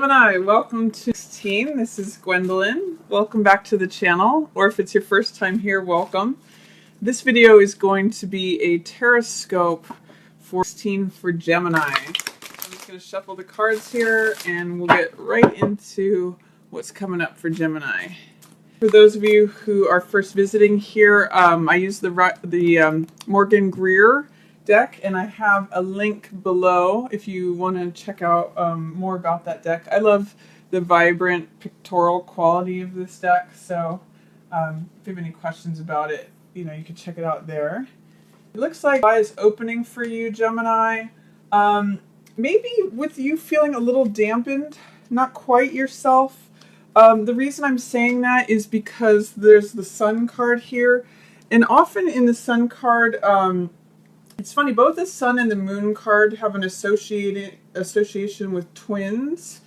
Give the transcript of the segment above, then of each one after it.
Gemini, welcome to 16. This is Gwendolyn. Welcome back to the channel, or if it's your first time here, welcome. This video is going to be a Terrascope for 16 for Gemini. I'm just going to shuffle the cards here and we'll get right into what's coming up for Gemini. For those of you who are first visiting here, I use the Morgan Greer deck, and I have a link below if you want to check out more about that deck. I love the vibrant pictorial quality of this deck, so if you have any questions about it, you can check it out there. It looks like July is opening for you, Gemini. Maybe with you feeling a little dampened, not quite yourself. The reason I'm saying that is because there's the Sun card here, and often in the Sun card, it's funny, both the Sun and the Moon card have an association with twins.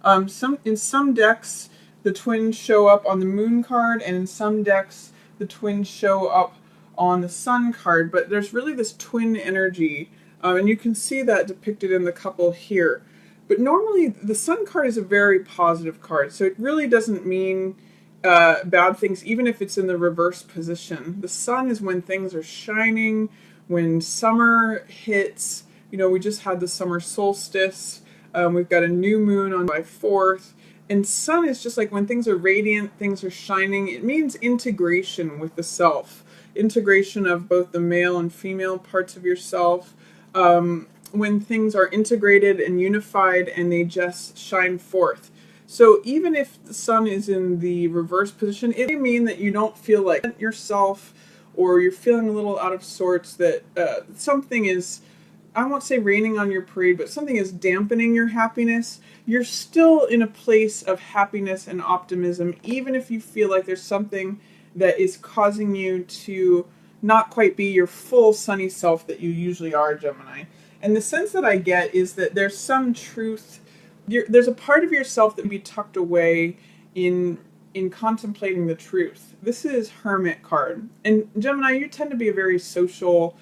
In some decks, the twins show up on the Moon card, and in some decks, the twins show up on the Sun card. But there's really this twin energy, and you can see that depicted in the couple here. But normally, the Sun card is a very positive card, so it really doesn't mean bad things, even if it's in the reverse position. The Sun is when things are shining. When summer hits, we just had the summer solstice. We've got a new moon on July 4th. And Sun is just like when things are radiant, things are shining. It means integration with the self. Integration of both the male and female parts of yourself. When things are integrated and unified and they just shine forth. So even if the Sun is in the reverse position, it may mean that you don't feel like yourself, or you're feeling a little out of sorts, that something is, I won't say raining on your parade, but something is dampening your happiness. You're still in a place of happiness and optimism, even if you feel like there's something that is causing you to not quite be your full sunny self that you usually are, Gemini. And the sense that I get is that there's some truth, there's a part of yourself that can be tucked away in contemplating the truth. This is Hermit card. And Gemini, you tend to be a very socially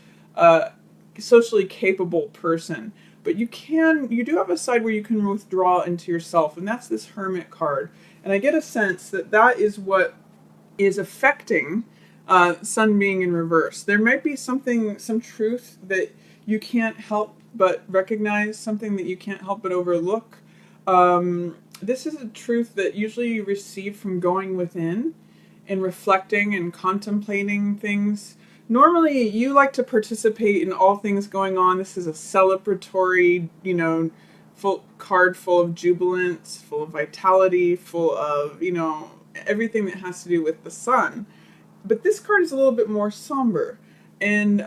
capable person. But you do have a side where you can withdraw into yourself, and that's this Hermit card. And I get a sense that that is what is affecting Sun being in reverse. There might be some truth that you can't help but recognize, something that you can't help but overlook. This is a truth that usually you receive from going within and reflecting and contemplating things. Normally, you like to participate in all things going on. This is a celebratory, card full of jubilance, full of vitality, full of, everything that has to do with the Sun. But this card is a little bit more somber. And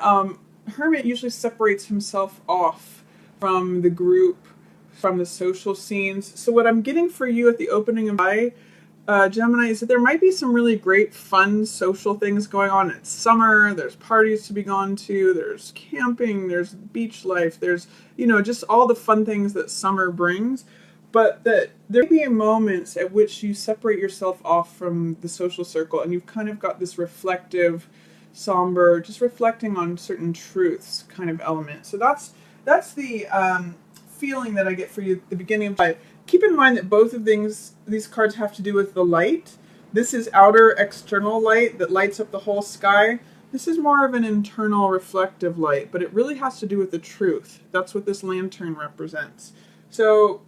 Hermit usually separates himself off from the group, from the social scenes. So what I'm getting for you at the opening of July, Gemini, is that there might be some really great, fun social things going on. It's summer, there's parties to be gone to, there's camping, there's beach life, there's, just all the fun things that summer brings. But that there may be moments at which you separate yourself off from the social circle and you've kind of got this reflective, somber, just reflecting on certain truths kind of element. So that's the feeling that I get for you at the beginning of July. Keep in mind that both of these cards have to do with the light. This is outer external light that lights up the whole sky. This is more of an internal reflective light, but it really has to do with the truth. That's what this lantern represents. So,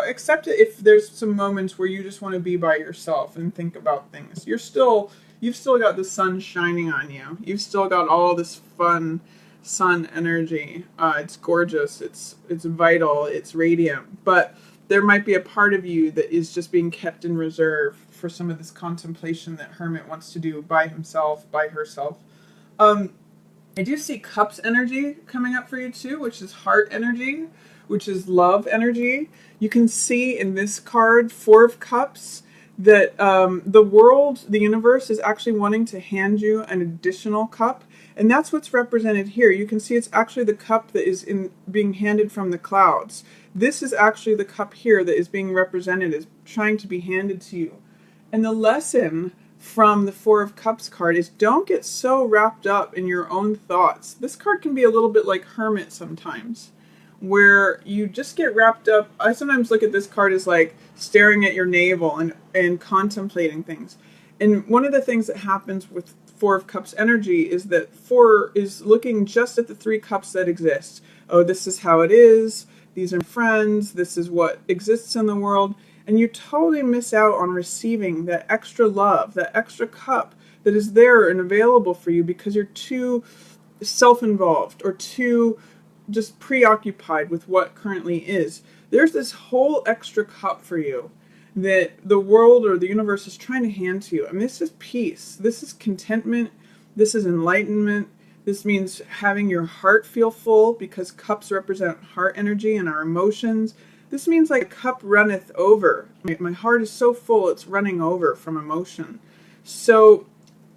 accept it if there's some moments where you just want to be by yourself and think about things. You've still got the Sun shining on you. You've still got all this fun Sun energy. It's gorgeous, it's vital, it's radiant, but there might be a part of you that is just being kept in reserve for some of this contemplation that Hermit wants to do by himself, by herself. I do see Cups energy coming up for you too, which is heart energy, which is love energy. You can see in this card, Four of Cups, that the world, the universe, is actually wanting to hand you an additional cup. And that's what's represented here. You can see it's actually the cup that is being handed from the clouds. This is actually the cup here that is being represented as trying to be handed to you. And the lesson from the Four of Cups card is don't get so wrapped up in your own thoughts. This card can be a little bit like Hermit sometimes, where you just get wrapped up. I sometimes look at this card as like staring at your navel and contemplating things. And one of the things that happens with Four of Cups energy is that Four is looking just at the three cups that exist. Oh, this is how it is. These are friends. This is what exists in the world. And you totally miss out on receiving that extra love, that extra cup that is there and available for you because you're too self-involved or too just preoccupied with what currently is. There's this whole extra cup for you that the world or the universe is trying to hand to you. I mean, this is peace. This is contentment. This is enlightenment. This means having your heart feel full because cups represent heart energy and our emotions. This means like a cup runneth over. My heart is so full, it's running over from emotion. So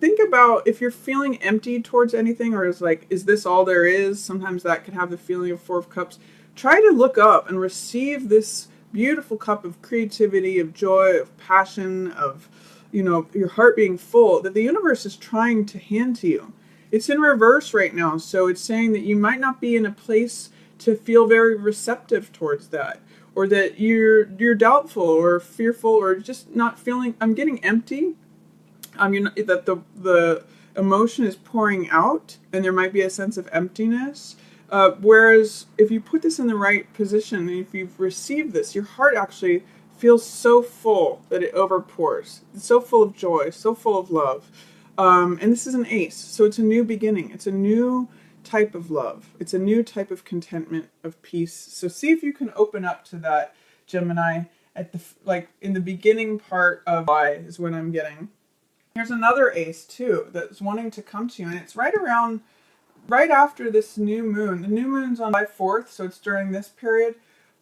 think about if you're feeling empty towards anything, or is this all there is? Sometimes that can have the feeling of Four of Cups. Try to look up and receive this beautiful cup of creativity, of joy, of passion, of, your heart being full that the universe is trying to hand to you. It's in reverse right now, so it's saying that you might not be in a place to feel very receptive towards that, or that you're doubtful or fearful or just not feeling. I'm getting empty. That the emotion is pouring out, and there might be a sense of emptiness. Whereas if you put this in the right position, and if you've received this, your heart actually feels so full that it overpours. It's so full of joy, so full of love. And this is an ace, so it's a new beginning. It's a new type of love. It's a new type of contentment, of peace. So see if you can open up to that, Gemini, at in the beginning part of July is when I'm getting. Here's another ace too that's wanting to come to you, and it's right after this new moon. The new moon's on July 4th, so it's during this period.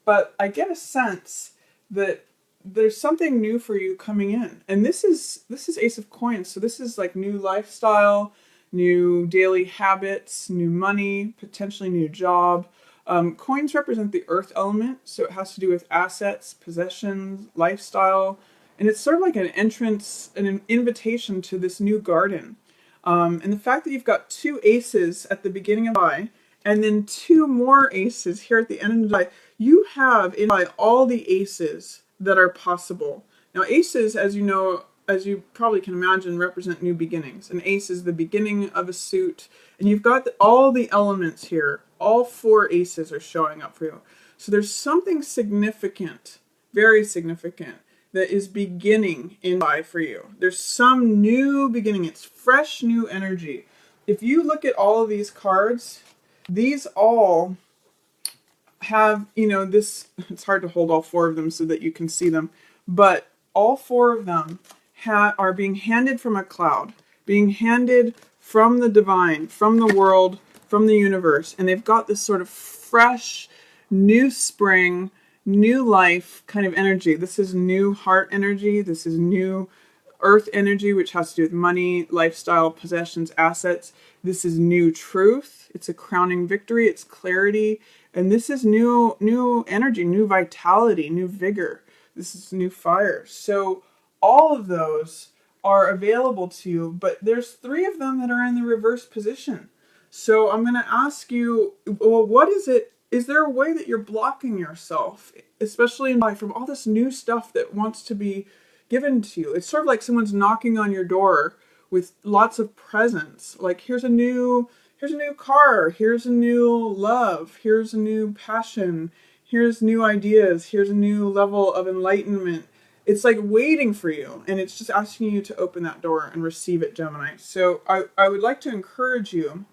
But I get a sense that there's something new for you coming in, and this is Ace of Coins. So this is like new lifestyle, new daily habits, new money, potentially new job. Coins represent the earth element, so it has to do with assets, possessions, lifestyle. And it's sort of like an entrance and an invitation to this new garden. And the fact that you've got two aces at the beginning of July, and then two more aces here at the end of July, you have in July all the aces that are possible. Now aces, as you probably can imagine, represent new beginnings. An ace is the beginning of a suit. And you've got all the elements here. All four aces are showing up for you. So there's something significant, very significant, that is beginning in July for you. There's some new beginning. It's fresh new energy. If you look at all of these cards, these all have, this, it's hard to hold all four of them so that you can see them, but all four of them are being handed from a cloud, being handed from the divine, from the world, from the universe, and they've got this sort of fresh, new spring, new life kind of energy. This is new heart energy. This is new earth energy, which has to do with money, lifestyle, possessions, assets. This is new truth. It's a crowning victory. It's clarity. And this is new energy, new vitality, new vigor. This is new fire. So all of those are available to you, but there's three of them that are in the reverse position. So I'm going to ask you, well, what is it? Is there a way that you're blocking yourself, especially in life, from all this new stuff that wants to be given to you? It's sort of like someone's knocking on your door with lots of presents. Like, here's a new car, here's a new love, here's a new passion, here's new ideas, here's a new level of enlightenment. It's like waiting for you, and it's just asking you to open that door and receive it, Gemini. So I would like to encourage you,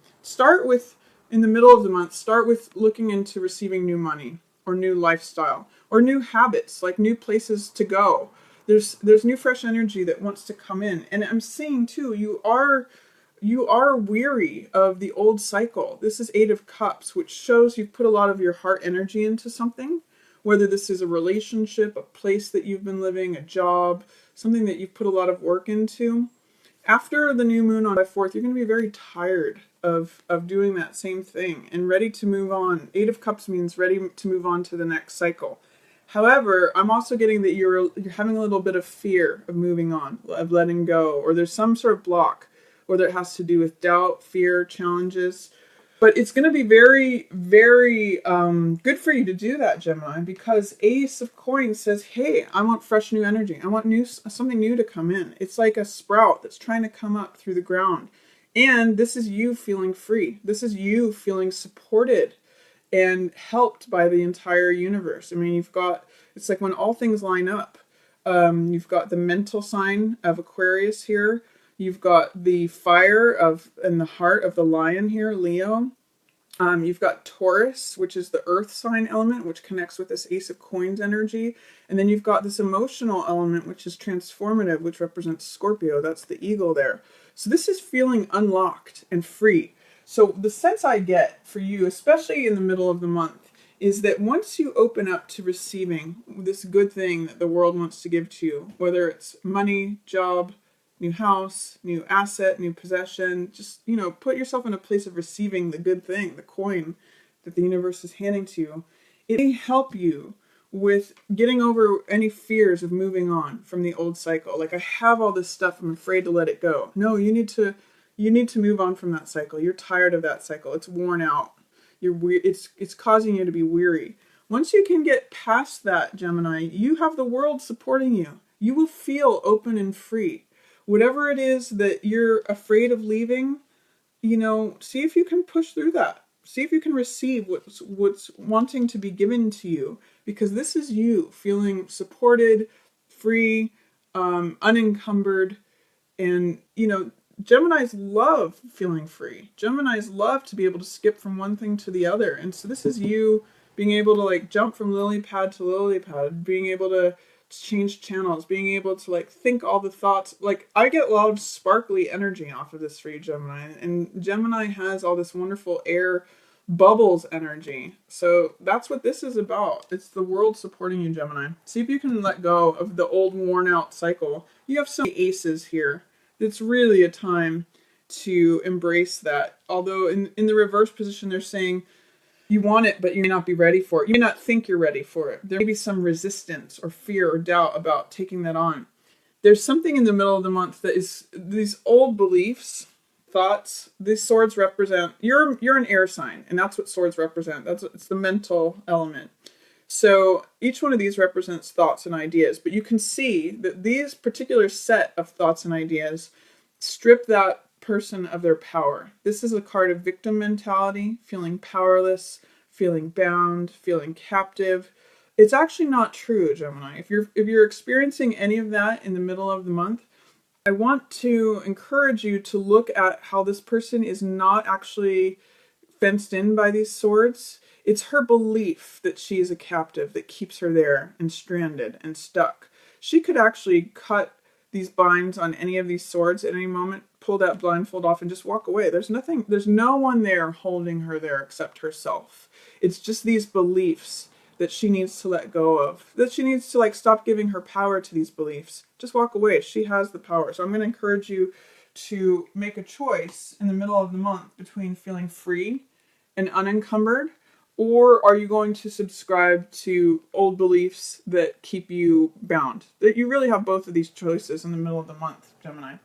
in the middle of the month, start with looking into receiving new money or new lifestyle or new habits, like new places to go. There's new fresh energy that wants to come in. And I'm seeing too, you are weary of the old cycle. This is Eight of Cups, which shows you've put a lot of your heart energy into something, whether this is a relationship, a place that you've been living, a job, something that you've put a lot of work into. After the new moon on July 4th, you're going to be very tired of doing that same thing and ready to move on. Eight of Cups means ready to move on to the next cycle. However, I'm also getting that you're having a little bit of fear of moving on, of letting go, or there's some sort of block, whether it has to do with doubt, fear, challenges. But it's going to be very, very good for you to do that, Gemini, because Ace of Coins says, hey, I want fresh new energy. I want something new to come in. It's like a sprout that's trying to come up through the ground. And this is you feeling free. This is you feeling supported and helped by the entire universe. I mean, it's like when all things line up. You've got the mental sign of Aquarius here. You've got the fire and the heart of the lion here, Leo. You've got Taurus, which is the earth sign element, which connects with this Ace of Coins energy. And then you've got this emotional element, which is transformative, which represents Scorpio. That's the eagle there. So this is feeling unlocked and free. So the sense I get for you, especially in the middle of the month, is that once you open up to receiving this good thing that the world wants to give to you, whether it's money, job, new house, new asset, new possession, just, put yourself in a place of receiving the good thing, the coin that the universe is handing to you. It may help you with getting over any fears of moving on from the old cycle. Like, I have all this stuff, I'm afraid to let it go. No, you need to move on from that cycle. You're tired of that cycle. It's worn out. It's causing you to be weary. Once you can get past that, Gemini, you have the world supporting you. You will feel open and free. Whatever it is that you're afraid of leaving, see if you can push through that. See if you can receive what's wanting to be given to you, because this is you feeling supported, free, unencumbered, and, Geminis love feeling free. Geminis love to be able to skip from one thing to the other. And so this is you being able to like jump from lily pad to lily pad, being able to change channels, being able to like think all the thoughts. Like, I get a lot of sparkly energy off of this for you, Gemini. And Gemini has all this wonderful air bubbles energy. So that's what this is about. It's the world supporting you, Gemini. See if you can let go of the old worn out cycle. You have some aces here. It's really a time to embrace that. Although in the reverse position, they're saying you want it, but you may not be ready for it. You may not think you're ready for it. There may be some resistance or fear or doubt about taking that on. There's something in the middle of the month that is these old beliefs, thoughts. These swords represent, you're an air sign, and that's what swords represent. It's the mental element. So each one of these represents thoughts and ideas, but you can see that these particular set of thoughts and ideas strip that person of their power. This is a card of victim mentality, feeling powerless, feeling bound, feeling captive. It's actually not true, Gemini. If you're experiencing any of that in the middle of the month, I want to encourage you to look at how this person is not actually fenced in by these swords. It's her belief that she is a captive that keeps her there and stranded and stuck. She could actually cut these binds on any of these swords at any moment, pull that blindfold off and just walk away. There's no one there holding her there except herself. It's just these beliefs that she needs to let go of, that she needs to like stop giving her power to these beliefs. Just walk away. She has the power. So I'm going to encourage you to make a choice in the middle of the month between feeling free and unencumbered, or are you going to subscribe to old beliefs that keep you bound? That you really have both of these choices in the middle of the month, Gemini.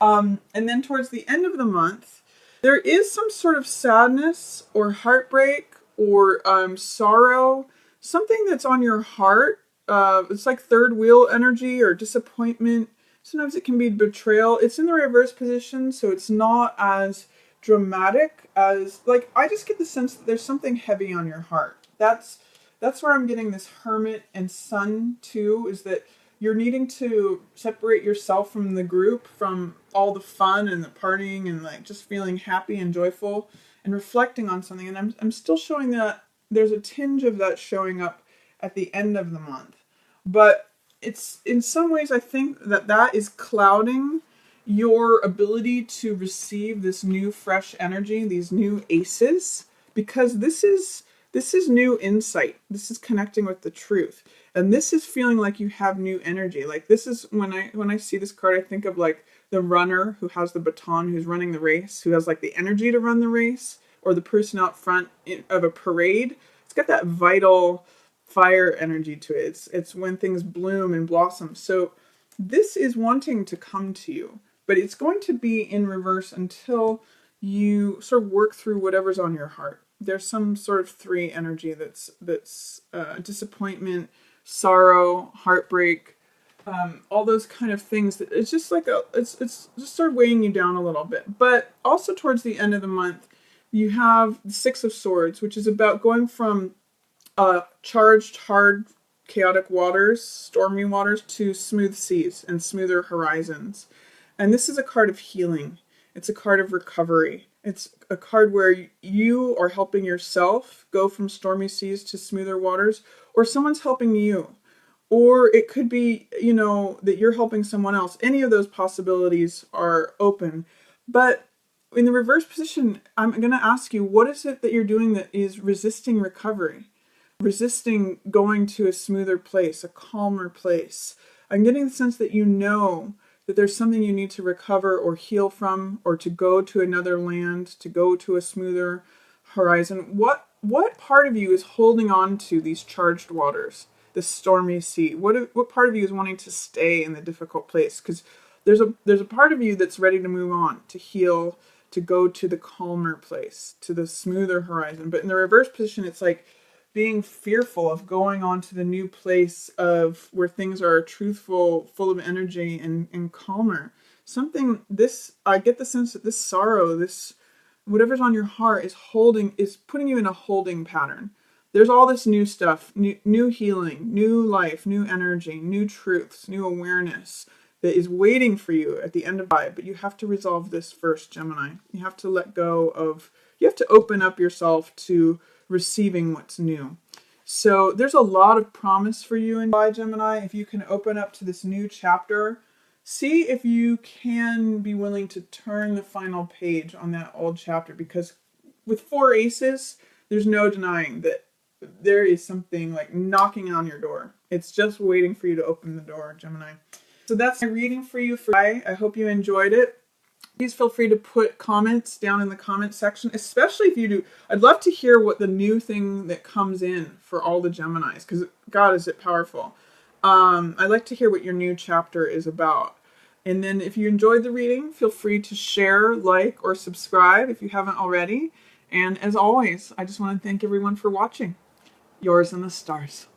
And then towards the end of the month, there is some sort of sadness or heartbreak or sorrow, something that's on your heart. It's like third wheel energy or disappointment. Sometimes it can be betrayal. It's in the reverse position, so it's not as dramatic as, like, I just get the sense that there's something heavy on your heart. That's where I'm getting this Hermit and Sun too, is that you're needing to separate yourself from the group, from all the fun and the partying and like just feeling happy and joyful and reflecting on something. And I'm still showing that there's a tinge of that showing up at the end of the month. But it's, in some ways, I think that is clouding your ability to receive this new fresh energy, these new aces, because this is new insight. This is connecting with the truth. And this is feeling like you have new energy. Like, this is when I see this card, I think of like the runner who has the baton, who's running the race, who has like the energy to run the race, or the person out front of a parade. It's got that vital fire energy to it. It's when things bloom and blossom. So this is wanting to come to you, but it's going to be in reverse until you sort of work through whatever's on your heart. There's some sort of three energy that's disappointment, sorrow, heartbreak, all those kind of things. That it's just like it's just sort of weighing you down a little bit. But also towards the end of the month, you have the Six of Swords, which is about going from charged, hard, chaotic waters, stormy waters, to smooth seas and smoother horizons. And this is a card of healing. It's a card of recovery. It's a card where you are helping yourself go from stormy seas to smoother waters, or someone's helping you. Or it could be, that you're helping someone else. Any of those possibilities are open. But in the reverse position, I'm going to ask you, what is it that you're doing that is resisting recovery? Resisting going to a smoother place, a calmer place. I'm getting the sense that you know that there's something you need to recover or heal from, or to go to another land, to go to a smoother horizon. What part of you is holding on to these charged waters, the stormy sea? What part of you is wanting to stay in the difficult place? Because there's a part of you that's ready to move on, to heal, to go to the calmer place, to the smoother horizon. But in the reverse position, it's like being fearful of going on to the new place of where things are truthful, full of energy, and calmer. I get the sense that this sorrow, this whatever's on your heart is putting you in a holding pattern. There's all this new stuff, new healing, new life, new energy, new truths, new awareness that is waiting for you at the end of life. But you have to resolve this first, Gemini. You have to you have to open up yourself to receiving what's new. So there's a lot of promise for you in Gemini. If you can open up to this new chapter, see if you can be willing to turn the final page on that old chapter, because with 4 aces, there's no denying that there is something like knocking on your door. It's just waiting for you to open the door, Gemini. So that's my reading for you for today. I hope you enjoyed it. Please feel free to put comments down in the comment section, especially if you do. I'd love to hear what the new thing that comes in for all the Geminis, because God, is it powerful. I'd like to hear what your new chapter is about. And then if you enjoyed the reading, feel free to share, like, or subscribe if you haven't already. And as always, I just want to thank everyone for watching. Yours in the stars.